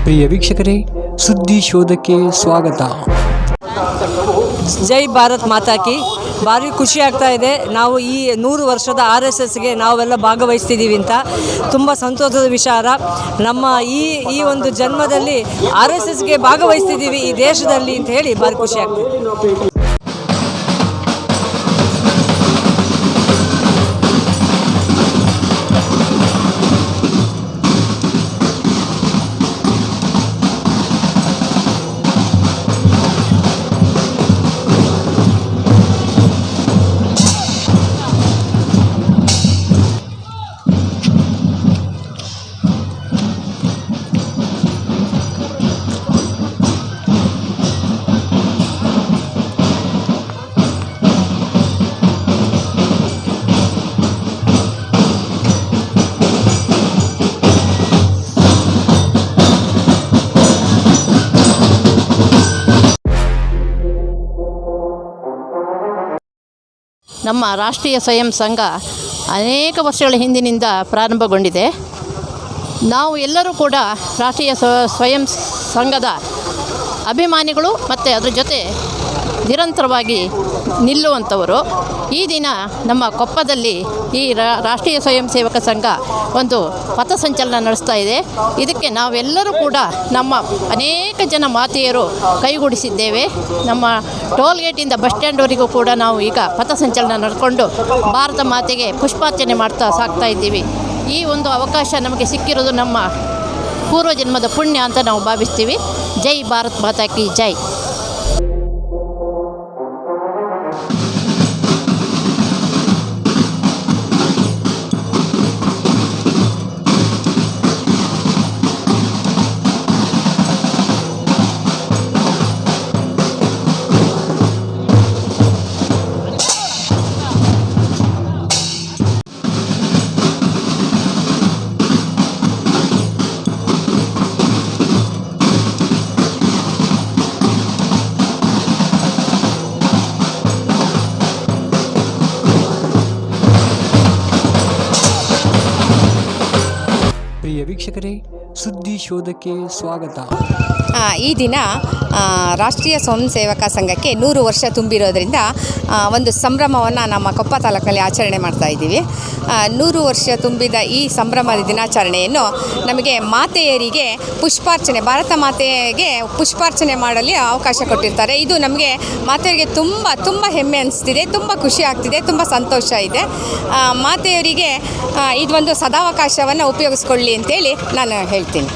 ಪ್ರಿಯ ವೀಕ್ಷಕರೇ, ಸುದ್ದಿ ಶೋಧಕ್ಕೆ ಸ್ವಾಗತ. ಜೈ ಭಾರತ್ ಮಾತಾ ಕಿ. ಭಾರಿ ಖುಷಿ ಆಗ್ತಾ ಇದೆ. ನಾವು ಈ 100 ವರ್ಷದ RSSಗೆ ನಾವೆಲ್ಲ ಭಾಗವಹಿಸ್ತಿದ್ದೀವಿ ಅಂತ ತುಂಬ ಸಂತೋಷದ ವಿಚಾರ. ನಮ್ಮ ಈ ಒಂದು ಜನ್ಮದಲ್ಲಿ RSSಗೆ ಭಾಗವಹಿಸ್ತಿದ್ದೀವಿ ಈ ದೇಶದಲ್ಲಿ ಅಂತ ಹೇಳಿ ಭಾರಿ ಖುಷಿ ಆಗ್ತದೆ. ನಮ್ಮ ರಾಷ್ಟ್ರೀಯ ಸ್ವಯಂ ಸಂಘ ಅನೇಕ ವರ್ಷಗಳ ಹಿಂದಿನಿಂದ ಪ್ರಾರಂಭಗೊಂಡಿದೆ. ನಾವು ಎಲ್ಲರೂ ಕೂಡ ರಾಷ್ಟ್ರೀಯ ಸ್ವಯಂ ಸಂಘದ ಅಭಿಮಾನಿಗಳು ಮತ್ತು ಅದರ ಜೊತೆ ನಿರಂತರವಾಗಿ ನಿಲ್ಲುವಂಥವರು. ಈ ದಿನ ನಮ್ಮ ಕೊಪ್ಪದಲ್ಲಿ ಈ ರಾಷ್ಟ್ರೀಯ ಸ್ವಯಂ ಸೇವಕ ಸಂಘ ಒಂದು ಪಥಸಂಚಲನ ನಡೆಸ್ತಾ ಇದೆ. ಇದಕ್ಕೆ ನಾವೆಲ್ಲರೂ ಕೂಡ ನಮ್ಮ ಅನೇಕ ಜನ ಮಾತೆಯರು ಕೈಗೂಡಿಸಿದ್ದೇವೆ. ನಮ್ಮ ಟೋಲ್ ಗೇಟಿಂದ ಬಸ್ ಸ್ಟ್ಯಾಂಡ್ವರೆಗೂ ಕೂಡ ನಾವು ಈಗ ಪಥಸಂಚಲನ ನಡೆದುಕೊಂಡು ಭಾರತ ಮಾತೆಗೆ ಪುಷ್ಪಾರ್ಚನೆ ಮಾಡ್ತಾ ಸಾಕ್ತಾ ಇದ್ದೀವಿ. ಈ ಒಂದು ಅವಕಾಶ ನಮಗೆ ಸಿಕ್ಕಿರೋದು ನಮ್ಮ ಪೂರ್ವಜನ್ಮದ ಪುಣ್ಯ ಅಂತ ನಾವು ಭಾವಿಸ್ತೀವಿ. ಜೈ ಭಾರತ್ ಮಾತಾ ಕಿ ಜೈ. ಪ್ರಿಯ ವೀಕ್ಷಕರೇ, ಸುದ್ದಿ ಶೋಧಕ್ಕೆ ಸ್ವಾಗತ. ಈ ದಿನ ರಾಷ್ಟ್ರೀಯ ಸ್ವಯಂ ಸೇವಕ ಸಂಘಕ್ಕೆ 100 ವರ್ಷ ತುಂಬಿರೋದ್ರಿಂದ ಒಂದು ಸಂಭ್ರಮವನ್ನು ನಮ್ಮ ಕೊಪ್ಪ ತಾಲೂಕಿನಲ್ಲಿ ಆಚರಣೆ ಮಾಡ್ತಾ ಇದ್ದೀವಿ. 100 ವರ್ಷ ತುಂಬಿದ ಈ ಸಂಭ್ರಮದ ದಿನಾಚರಣೆಯನ್ನು ನಮಗೆ ಮಾತೆಯರಿಗೆ ಪುಷ್ಪಾರ್ಚನೆ, ಭಾರತ ಮಾತೆಗೆ ಪುಷ್ಪಾರ್ಚನೆ ಮಾಡಲು ಅವಕಾಶ ಕೊಟ್ಟಿರ್ತಾರೆ. ಇದು ನಮಗೆ ಮಾತೆಯರಿಗೆ ತುಂಬ ಹೆಮ್ಮೆ ಅನಿಸ್ತಿದೆ, ತುಂಬ ಖುಷಿ ಆಗ್ತಿದೆ, ತುಂಬ ಸಂತೋಷ ಇದೆ. ಮಾತೆಯರಿಗೆ ಇದೊಂದು ಸದಾವಕಾಶವನ್ನು ಉಪಯೋಗಿಸ್ಕೊಳ್ಳಿ ಅಂತೇಳಿ ನಾನು ಹೇಳ್ತೀನಿ.